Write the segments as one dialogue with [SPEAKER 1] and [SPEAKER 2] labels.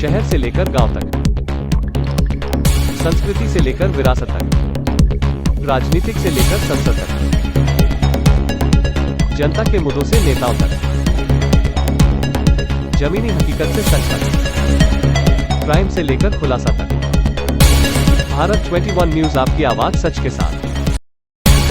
[SPEAKER 1] शहर से लेकर गांव तक, संस्कृति से लेकर विरासत तक, राजनीतिक से लेकर संसद तक, जनता के मुद्दों से नेताओं तक, जमीनी हकीकत से सच तक, क्राइम से लेकर खुलासा तक। भारत 21 न्यूज, आपकी आवाज सच के साथ।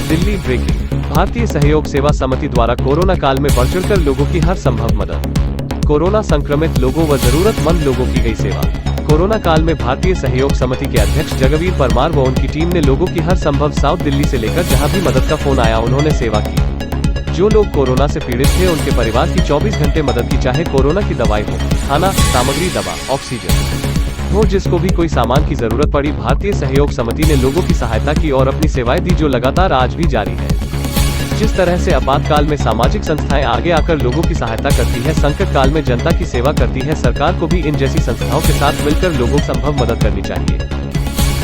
[SPEAKER 1] दिल्ली ब्रेकिंग। भारतीय सहयोग सेवा समिति द्वारा कोरोना काल में बढ़ चढ़कर लोगों की हर संभव मदद। कोरोना संक्रमित लोगों व जरूरतमंद लोगों की गई सेवा। कोरोना काल में भारतीय सहयोग समिति के अध्यक्ष जगवीर परमार व उनकी टीम ने लोगों की हर संभव साउथ दिल्ली से लेकर जहां भी मदद का फोन आया उन्होंने सेवा की। जो लोग कोरोना से पीड़ित थे उनके परिवार की 24 घंटे मदद की, चाहे कोरोना की दवाई हो, खाना, सामग्री, दवा, ऑक्सीजन हो, जिसको भी कोई सामान की जरूरत पड़ी, भारतीय सहयोग समिति ने लोगों की सहायता की और अपनी सेवाएं दी, जो लगातार आज भी जारी है। जिस तरह से आपातकाल में सामाजिक संस्थाएं आगे आकर लोगों की सहायता करती है, संकट काल में जनता की सेवा करती है, सरकार को भी इन जैसी संस्थाओं के साथ मिलकर लोगों को संभव मदद करनी चाहिए।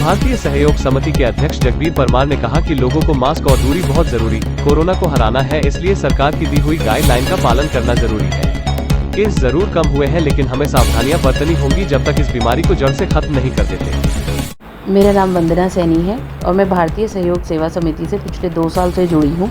[SPEAKER 1] भारतीय सहयोग समिति के अध्यक्ष जगवीर परमार ने कहा कि लोगों को मास्क और दूरी बहुत जरूरी, कोरोना को हराना है, इसलिए सरकार की दी हुई गाइडलाइन का पालन करना जरूरी है। केस जरूर कम हुए हैं, लेकिन हमें सावधानियां बरतनी होंगी जब तक इस बीमारी को जड़ से खत्म नहीं कर देते।
[SPEAKER 2] मेरा नाम वंदना सैनी है और मैं भारतीय सहयोग सेवा समिति से पिछले 2 साल से जुड़ी हूँ।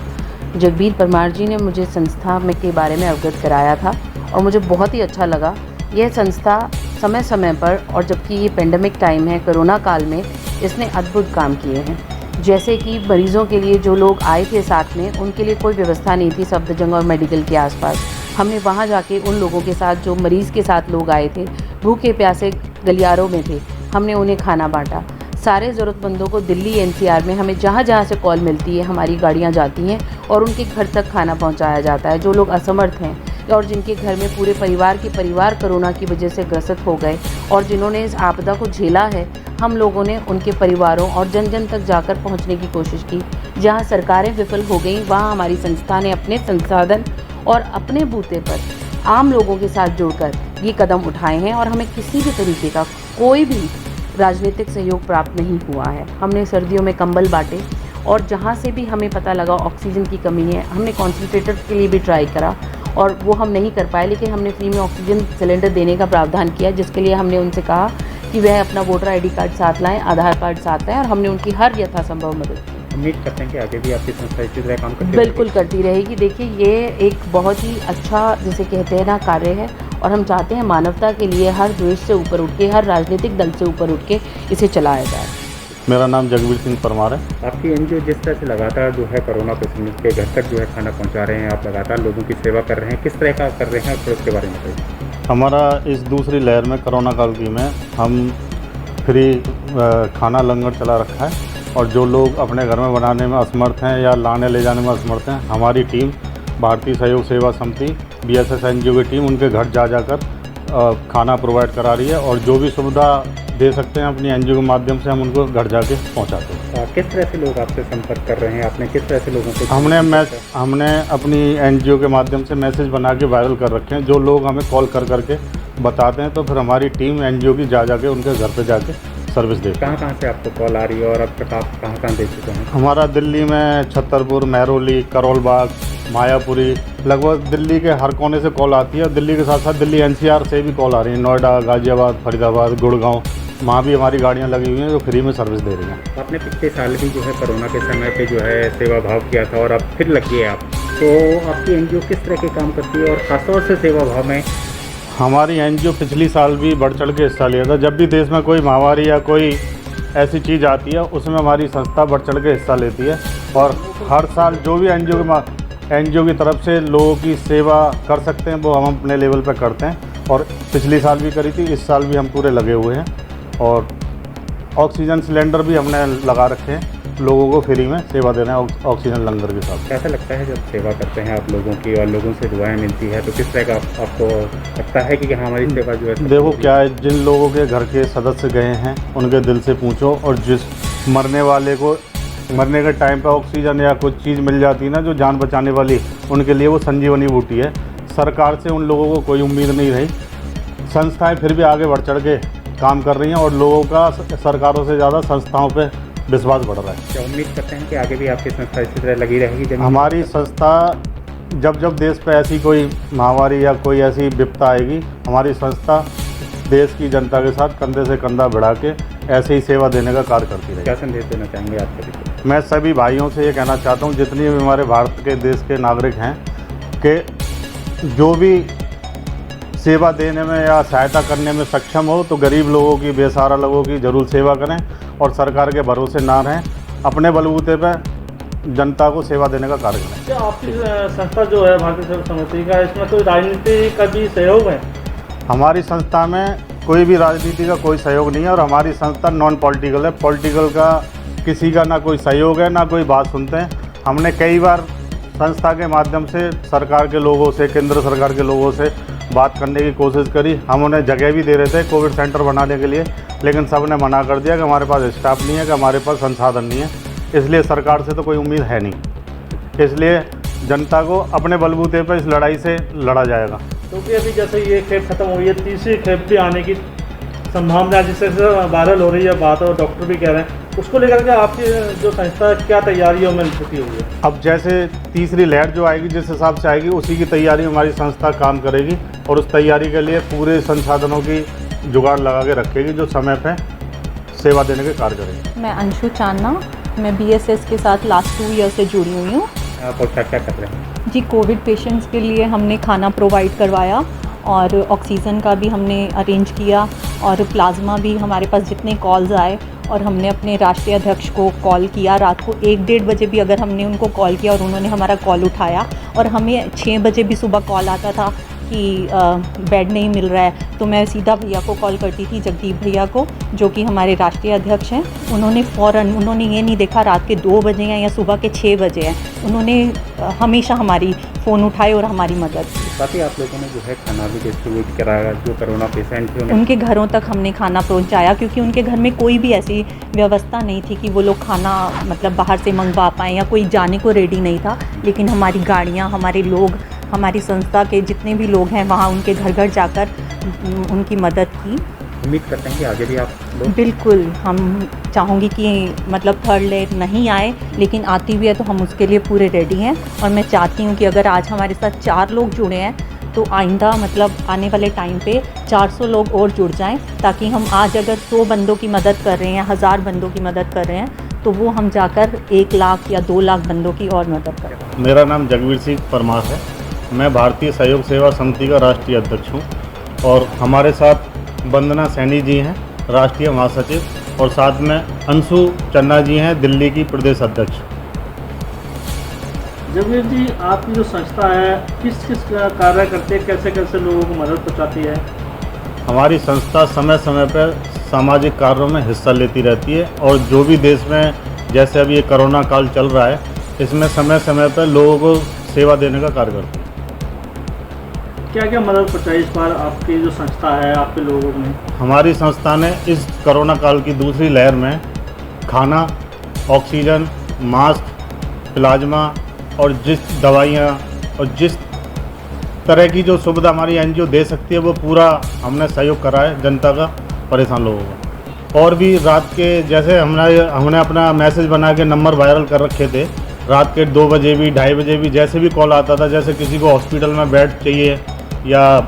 [SPEAKER 2] जगवीर परमार जी ने मुझे संस्था में के बारे में अवगत कराया था और मुझे बहुत ही अच्छा लगा। यह संस्था समय समय पर, और जबकि ये पेंडेमिक टाइम है, कोरोना काल में, इसने अद्भुत काम किए हैं। जैसे कि मरीज़ों के लिए जो लोग आए थे साथ में, उनके लिए कोई व्यवस्था नहीं थी सफदरजंग और मेडिकल के आसपास। हमने वहाँ जाके उन लोगों के साथ, जो मरीज़ के साथ लोग आए थे, भूखे प्यासे गलियारों में थे, हमने उन्हें खाना बांटा। सारे ज़रूरतमंदों को दिल्ली एनसीआर में हमें जहाँ जहाँ से कॉल मिलती है, हमारी गाड़ियाँ जाती हैं और उनके घर तक खाना पहुँचाया जाता है। जो लोग असमर्थ हैं और जिनके घर में पूरे परिवार के परिवार कोरोना की वजह से ग्रसित हो गए और जिन्होंने इस आपदा को झेला है, हम लोगों ने उनके परिवारों और जन जन तक जाकर पहुँचने की कोशिश की। जहाँ सरकारें विफल हो गई, वहाँ हमारी संस्था ने अपने संसाधन और अपने बूते पर आम लोगों के साथ जुड़कर ये कदम उठाए हैं और हमें किसी भी तरीके का कोई भी राजनीतिक सहयोग प्राप्त नहीं हुआ है। हमने सर्दियों में कंबल बांटे और जहाँ से भी हमें पता लगा ऑक्सीजन की कमी है, हमने कॉन्सनट्रेटर के लिए भी ट्राई करा और वो हम नहीं कर पाए, लेकिन हमने फ्री में ऑक्सीजन सिलेंडर देने का प्रावधान किया, जिसके लिए हमने उनसे कहा कि वह अपना वोटर ID कार्ड साथ लाएँ, आधार कार्ड साथ लाएँ, और हमने उनकी हर यथासंभव मदद की।
[SPEAKER 3] उम्मीद करते हैं कि आगे भी आपकी संस्था इसी तरह काम करती
[SPEAKER 2] बिल्कुल करती रहेगी। देखिए, ये एक बहुत ही अच्छा, जिसे कहते हैं ना, कार्य है और हम चाहते हैं मानवता के लिए हर द्वेष से ऊपर उठ के, हर राजनीतिक दल से ऊपर उठ के इसे चलाया जाए।
[SPEAKER 4] मेरा नाम जगवीर सिंह परमार है।
[SPEAKER 3] आपकी एनजीओ जिस तरह से लगातार जो है कोरोना पेशेंट के घर तक जो है खाना पहुंचा रहे हैं, आप लगातार लोगों की सेवा कर रहे हैं, किस तरह का कर रहे हैं, फिर उसके बारे में बताइए।
[SPEAKER 4] हमारा इस दूसरी लहर में कोरोना काल की में हम फ्री खाना लंगर चला रखा है और जो लोग अपने घर में बनाने में असमर्थ हैं या लाने ले जाने में असमर्थ हैं, हमारी टीम भारतीय सहयोग सेवा समिति BSS एनजीओ की टीम उनके घर जा जाकर खाना प्रोवाइड करा रही है और जो भी सुविधा दे सकते हैं अपनी एनजीओ के माध्यम से हम उनको घर जाके पहुंचाते हैं।
[SPEAKER 3] किस तरह से लोग आपसे संपर्क कर रहे हैं, आपने किस तरह से लोगों को?
[SPEAKER 4] हमने अपनी एनजीओ के माध्यम से मैसेज बना के वायरल कर रखे हैं। जो लोग हमें कॉल कर करके बताते हैं तो फिर हमारी टीम एनजीओ की जा जाके उनके घर पे जाके सर्विस देती है।
[SPEAKER 3] कहाँ से आपको कॉल आ रही है और अब तक आप कहाँ दे चुके हैं?
[SPEAKER 4] हमारा दिल्ली में छतरपुर, महरौली, करोल बाग, मायापुरी, लगभग दिल्ली के हर कोने से कॉल आती है। दिल्ली के साथ साथ दिल्ली NCR से भी कॉल आ रही है। नोएडा, गाजियाबाद, फरीदाबाद, गुड़गांव, वहाँ भी हमारी गाड़ियाँ लगी हुई हैं जो फ्री में सर्विस दे रही हैं।
[SPEAKER 3] आपने पिछले साल भी जो है कोरोना के समय पे जो है सेवा भाव किया था और अब फिर लगी है आप, तो आपकी एनजीओ किस तरह के काम करती है और ख़ासतौर से सेवा भाव में?
[SPEAKER 4] हमारी एनजीओ पिछली साल भी बढ़ चढ़ के हिस्सा लिया था। जब भी देश में कोई महामारी या कोई ऐसी चीज़ आती है उसमें हमारी संस्था बढ़ चढ़ के हिस्सा लेती है और हर साल जो भी एनजीओ की तरफ से लोगों की सेवा कर सकते हैं वो हम अपने लेवल पर करते हैं और पिछली साल भी करी थी, इस साल भी हम पूरे लगे हुए हैं। और ऑक्सीजन सिलेंडर भी हमने लगा रखे हैं, लोगों को फ्री में सेवा दे रहे हैं ऑक्सीजन लंगर के साथ।
[SPEAKER 3] कैसा लगता है जब सेवा करते हैं आप लोगों की और लोगों से दुआएं मिलती है, तो किस तरह का आपको लगता है कि हमारी सेवा जो है?
[SPEAKER 4] देखो क्या है, जिन लोगों के घर के सदस्य गए हैं उनके दिल से पूछो, और जिस मरने वाले को मरने के टाइम पर ऑक्सीजन या कुछ चीज़ मिल जाती है ना जो जान बचाने वाली, उनके लिए वो संजीवनी बूटी है। सरकार से उन लोगों को कोई उम्मीद नहीं रही, संस्थाएं फिर भी आगे बढ़ चढ़ के काम कर रही हैं और लोगों का सरकारों से ज़्यादा संस्थाओं पे विश्वास बढ़ रहा है।
[SPEAKER 3] क्या उम्मीद करते हैं कि आगे भी आपकी संस्था इसी तरह लगी रहेगी?
[SPEAKER 4] हमारी संस्था जब जब देश पे ऐसी कोई महामारी या कोई ऐसी विपदा आएगी, हमारी संस्था देश की जनता के साथ कंधे से कंधा बढ़ा के ऐसे ही सेवा देने का कार्य करती रही।
[SPEAKER 3] क्या संदेश देना चाहेंगे आप सभी को?
[SPEAKER 4] मैं सभी भाइयों से ये कहना चाहता हूँ, जितनी भी हमारे भारत के देश के नागरिक हैं, कि जो भी सेवा देने में या सहायता करने में सक्षम हो तो गरीब लोगों की, बेसहारा लोगों की ज़रूर सेवा करें और सरकार के भरोसे ना रहें। अपने बलबूते पर जनता को सेवा देने का कार्य करें।
[SPEAKER 5] क्या आपकी संस्था जो है भारतीय सेवा समिति का, इसमें कोई राजनीति का भी सहयोग है?
[SPEAKER 4] हमारी संस्था में कोई भी राजनीति का कोई सहयोग नहीं है और हमारी संस्था नॉन पॉलिटिकल है। पॉलिटिकल का किसी का ना कोई सहयोग है, ना कोई बात सुनते हैं। हमने कई बार संस्था के माध्यम से सरकार के लोगों से, केंद्र सरकार के लोगों से बात करने की कोशिश करी। हम उन्हें जगह भी दे रहे थे कोविड सेंटर बनाने के लिए, लेकिन सब ने मना कर दिया कि हमारे पास स्टाफ नहीं है, कि हमारे पास संसाधन नहीं है। इसलिए सरकार से तो कोई उम्मीद है नहीं। इसलिए जनता को अपने बलबूते पर इस लड़ाई से लड़ा जाएगा।
[SPEAKER 5] क्योंकि अभी जैसे ये खेप खत्म हुई है, तीसरी खेप भी आने की संभावना जिससे वायरल हो रही है बात, और डॉक्टर भी कह रहे हैं, उसको लेकर के आपकी जो संस्था क्या तैयारियों में जुटी हुई है?
[SPEAKER 4] अब जैसे तीसरी लहर जो आएगी, जिस हिसाब से आएगी, उसी की तैयारी हमारी संस्था काम करेगी और उस तैयारी के लिए पूरे संसाधनों की जुगाड़ लगा के रखेगी, जो समय पे सेवा देने के कार्य करेगी।
[SPEAKER 6] मैं अंशु चांदना, मैं BSS के साथ लास्ट 2 ईयर से जुड़ी हुई हूँ।
[SPEAKER 3] आप क्या क्या कर रहे हैं?
[SPEAKER 6] जी, कोविड पेशेंट्स के लिए हमने खाना प्रोवाइड करवाया और ऑक्सीजन का भी हमने अरेंज किया और प्लाज्मा भी। हमारे पास जितने कॉल्स आए और हमने अपने राष्ट्रीय अध्यक्ष को कॉल किया, रात को 1-1:30 बजे भी अगर हमने उनको कॉल किया और उन्होंने हमारा कॉल उठाया, और हमें 6 बजे भी सुबह कॉल आता था कि बेड नहीं मिल रहा है, तो मैं सीधा भैया को कॉल करती थी, जगदीप भैया को, जो कि हमारे राष्ट्रीय अध्यक्ष हैं। उन्होंने फ़ौरन, उन्होंने ये नहीं देखा रात के 2 बजे हैं या सुबह के 6 बजे हैं, उन्होंने हमेशा हमारी फ़ोन उठाए और हमारी मदद की।
[SPEAKER 3] साथ ही आप लोगों ने जो है खाना भी डिस्ट्रीब्यूट कराया, जो कोरोना पेशेंट थे
[SPEAKER 6] उनके घरों तक हमने खाना पहुंचाया, क्योंकि उनके घर में कोई भी ऐसी व्यवस्था नहीं थी कि वो लोग खाना मतलब बाहर से मंगवा पाएँ, या कोई जाने को रेडी नहीं था। लेकिन हमारी गाड़ियाँ, हमारे लोग, हमारी संस्था के जितने भी लोग हैं, वहाँ उनके घर घर जाकर उनकी मदद की।
[SPEAKER 3] उम्मीद करते हैं कि आगे भी आप लोग?
[SPEAKER 6] बिल्कुल, हम चाहूँगी कि मतलब थर्ड लहर नहीं आए, लेकिन आती भी है तो हम उसके लिए पूरे रेडी हैं। और मैं चाहती हूँ कि अगर आज हमारे साथ 4 लोग जुड़े हैं तो आइंदा मतलब आने वाले टाइम पे 400 लोग और जुड़ जाएं, ताकि हम आज अगर 100 बंदों की मदद कर रहे हैं, 1000 बंदों की मदद कर रहे हैं, तो वो हम जाकर 1 लाख या 2 लाख बंदों की और मदद करें।
[SPEAKER 4] मेरा नाम जगवीर सिंह परमार है। मैं भारतीय सहयोग सेवा समिति का राष्ट्रीय अध्यक्ष हूँ और हमारे साथ वंदना सैनी जी हैं, राष्ट्रीय महासचिव, और साथ में अंशु चन्ना जी हैं, दिल्ली की प्रदेश अध्यक्ष।
[SPEAKER 5] जगवीर जी, आपकी जो संस्था है किस किस कार्य करती है, कैसे कैसे लोगों को मदद पहुँचाती है?
[SPEAKER 4] हमारी संस्था समय समय पर सामाजिक कार्यों में हिस्सा लेती रहती है और जो भी देश में, जैसे अभी ये कोरोना काल चल रहा है, इसमें समय समय पर लोगों को सेवा देने का कार्य करती है।
[SPEAKER 5] क्या क्या मदद पहुँचाई इस बार आपकी जो संस्था है आपके लोगों में?
[SPEAKER 4] हमारी संस्था ने इस कोरोना काल की दूसरी लहर में खाना, ऑक्सीजन, मास्क, प्लाज्मा और जिस दवाइयाँ और जिस तरह की जो सुविधा हमारी एनजीओ दे सकती है, वो पूरा हमने सहयोग करा है जनता का, परेशान लोगों का। और भी रात के, जैसे हमने अपना मैसेज बना के नंबर वायरल कर रखे थे, रात के 2 बजे भी, 2:30 बजे भी, जैसे भी कॉल आता था, जैसे किसी को हॉस्पिटल में बेड चाहिए या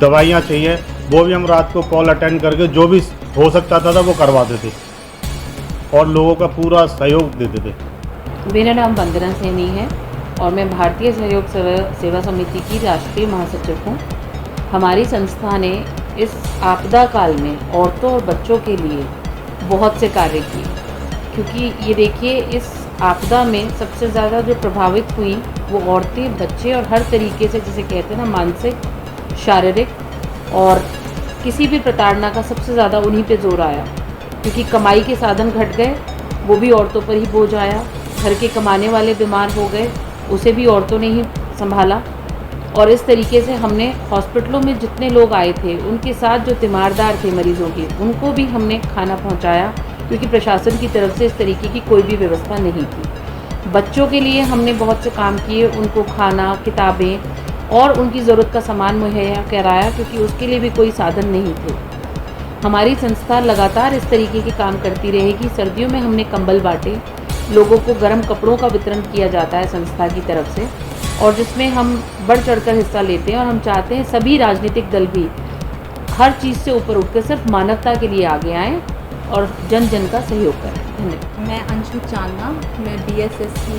[SPEAKER 4] दवाइयाँ चाहिए, वो भी हम रात को कॉल अटेंड करके जो भी हो सकता था वो करवाते थे और लोगों का पूरा सहयोग देते थे।
[SPEAKER 2] मेरा नाम वंदना सैनी है और मैं भारतीय सहयोग सेवा समिति की राष्ट्रीय महासचिव हूँ। हमारी संस्था ने इस आपदा काल में औरतों और बच्चों के लिए बहुत से कार्य किए, क्योंकि ये देखिए, इस आपदा में सबसे ज़्यादा जो प्रभावित हुई वो औरतें, बच्चे और हर तरीके से, जिसे कहते हैं ना, मानसिक, शारीरिक और किसी भी प्रताड़ना का सबसे ज़्यादा उन्हीं पे जोर आया, क्योंकि कमाई के साधन घट गए, वो भी औरतों पर ही बोझ आया। घर के कमाने वाले बीमार हो गए, उसे भी औरतों ने ही संभाला। और इस तरीके से हमने हॉस्पिटलों में जितने लोग आए थे, उनके साथ जो तीमारदार थे मरीज़ों के, उनको भी हमने खाना पहुंचाया, क्योंकि प्रशासन की तरफ से इस तरीके की कोई भी व्यवस्था नहीं थी। बच्चों के लिए हमने बहुत से काम किए, उनको खाना, किताबें और उनकी ज़रूरत का सामान मुहैया कराया, क्योंकि उसके लिए भी कोई साधन नहीं थे। हमारी संस्था लगातार इस तरीके के काम करती रहेगी। सर्दियों में हमने कंबल बांटे, लोगों को गर्म कपड़ों का वितरण किया जाता है संस्था की तरफ से, और जिसमें हम बढ़ चढ़कर हिस्सा लेते हैं। और हम चाहते हैं सभी राजनीतिक दल भी हर चीज़ से ऊपर उठ कर सिर्फ मानवता के लिए आगे आएँ और जन जन का सहयोग करें। धन्यवाद।
[SPEAKER 6] मैं अंशु चांदना, मैं BSSC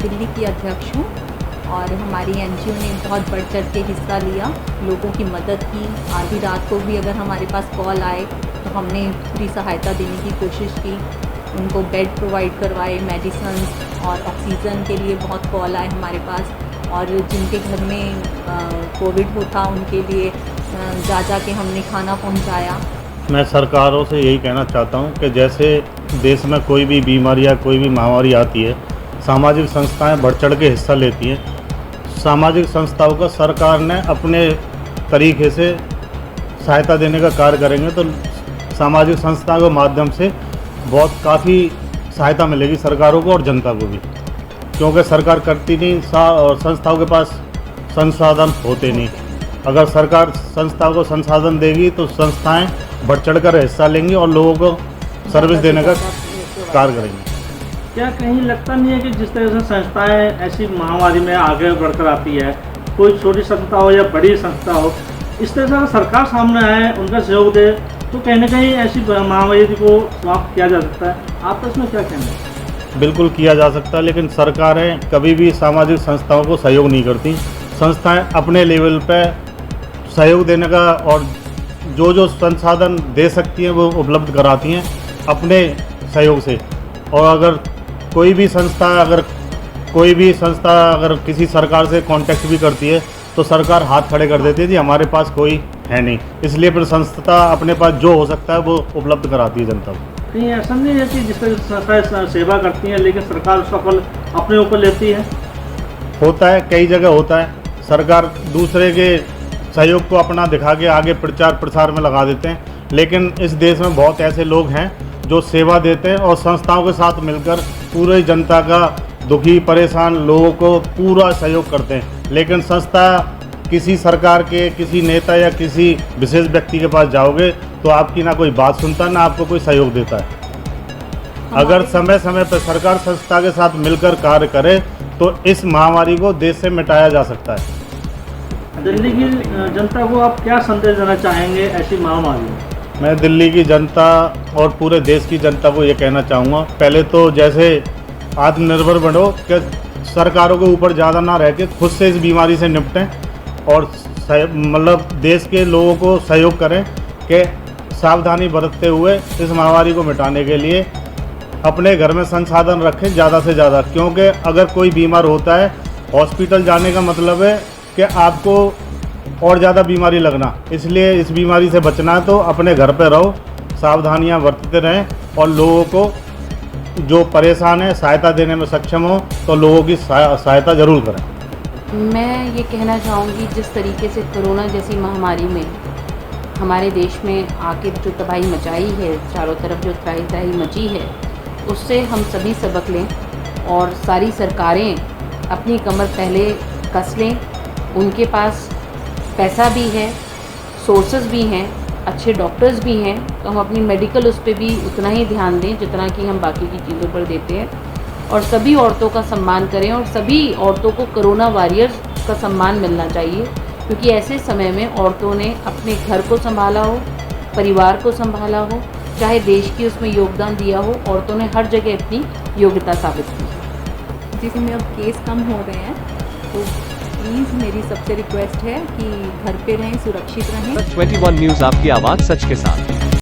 [SPEAKER 6] दिल्ली की अध्यक्ष हूँ और हमारी NGO ने बहुत बढ़ चढ़ के हिस्सा लिया, लोगों की मदद की। आधी रात को भी अगर हमारे पास कॉल आए तो हमने पूरी सहायता देने की कोशिश की, उनको बेड प्रोवाइड करवाए, मेडिसिन्स और ऑक्सीजन के लिए बहुत कॉल आए हमारे पास, और जिनके घर में कोविड होता उनके लिए जा के हमने खाना पहुँचाया।
[SPEAKER 4] मैं सरकारों से यही कहना चाहता हूँ कि जैसे देश में कोई भी बीमारी या कोई भी महामारी आती है, सामाजिक संस्थाएं बढ़ चढ़ के हिस्सा लेती हैं। सामाजिक संस्थाओं का सरकार ने अपने तरीके से सहायता देने का कार्य करेंगे तो सामाजिक संस्थाओं के माध्यम से बहुत काफ़ी सहायता मिलेगी सरकारों को और जनता को भी, क्योंकि सरकार करती नहीं और संस्थाओं के पास संसाधन होते नहीं। अगर सरकार संस्थाओं को संसाधन देगी तो संस्थाएं बढ़ चढ़ कर हिस्सा लेंगी और लोगों को सर्विस देने का कार्य करेंगी।
[SPEAKER 5] क्या कहीं लगता नहीं है कि जिस तरह से संस्थाएं ऐसी महामारी में आगे बढ़कर आती है, कोई छोटी संस्था हो या बड़ी संस्था हो, इस तरह से अगर सरकार सामने आए, उनका सहयोग दे, तो कहीं ना कहीं ऐसी महामारी को समाप्त किया जा सकता है। आपका इसमें क्या कहना है?
[SPEAKER 4] बिल्कुल किया जा सकता है, लेकिन सरकारें कभी भी सामाजिक संस्थाओं को सहयोग नहीं करती। संस्थाएं अपने लेवल पर सहयोग देने का और जो संसाधन दे सकती हैं वो उपलब्ध कराती हैं अपने सहयोग से। और अगर कोई भी संस्था अगर किसी सरकार से कांटेक्ट भी करती है तो सरकार हाथ खड़े कर देती है, जी हमारे पास कोई है नहीं, इसलिए फिर संस्था अपने पास जो हो सकता है वो उपलब्ध कराती है जनता को।
[SPEAKER 5] कहीं ऐसा नहीं है कि जिस तरह संस्थाएं सेवा करती हैं लेकिन सरकार उसका फल अपने ऊपर लेती है?
[SPEAKER 4] होता है, कई जगह होता है। सरकार दूसरे के सहयोग को अपना दिखा के आगे प्रचार प्रसार में लगा देते हैं, लेकिन इस देश में बहुत ऐसे लोग हैं जो सेवा देते हैं और संस्थाओं के साथ मिलकर पूरी जनता का, दुखी परेशान लोगों को पूरा सहयोग करते हैं। लेकिन संस्था किसी सरकार के किसी नेता या किसी विशेष व्यक्ति के पास जाओगे तो आपकी ना कोई बात सुनता ना आपको कोई सहयोग देता है। अगर समय समय पर सरकार संस्था के साथ मिलकर कार्य करे तो इस महामारी को देश से मिटाया जा सकता है।
[SPEAKER 5] दिल्ली की जनता को आप क्या संदेश देना चाहेंगे ऐसी महामारी में?
[SPEAKER 4] मैं दिल्ली की जनता और पूरे देश की जनता को ये कहना चाहूँगा, पहले तो जैसे आत्मनिर्भर बनो कि सरकारों के ऊपर ज़्यादा ना रह के खुद से इस बीमारी से निपटें और मतलब देश के लोगों को सहयोग करें कि सावधानी बरतते हुए इस महामारी को मिटाने के लिए अपने घर में संसाधन रखें ज़्यादा से ज़्यादा, क्योंकि अगर कोई बीमार होता है हॉस्पिटल जाने का मतलब है कि आपको और ज़्यादा बीमारी लगना, इसलिए इस बीमारी से बचना है तो अपने घर पर रहो, सावधानियां बरतते रहें और लोगों को जो परेशान है सहायता देने में सक्षम हो तो लोगों की सहायता ज़रूर करें।
[SPEAKER 2] मैं ये कहना चाहूँगी, जिस तरीके से कोरोना जैसी महामारी में हमारे देश में आके जो तबाही मचाई है, चारों तरफ जो तबाही मची है, उससे हम सभी सबक लें और सारी सरकारें अपनी कमर पहले कस लें। उनके पास पैसा भी है, सोर्सेज भी हैं, अच्छे डॉक्टर्स भी हैं, तो हम अपनी मेडिकल उस पर भी उतना ही ध्यान दें जितना कि हम बाकी की चीज़ों पर देते हैं, और सभी औरतों का सम्मान करें और सभी औरतों को कोरोना वॉरियर्स का सम्मान मिलना चाहिए, क्योंकि ऐसे समय में औरतों ने अपने घर को संभाला हो, परिवार को संभाला हो, चाहे देश की उसमें योगदान दिया हो, औरतों ने हर जगह अपनी योग्यता साबित की है।
[SPEAKER 6] जिस में अब केस कम हो रहे हैं तो प्लीज़ मेरी सबसे रिक्वेस्ट है कि घर पे रहें, सुरक्षित रहें।
[SPEAKER 1] 21 न्यूज़ आपकी आवाज़ सच के साथ।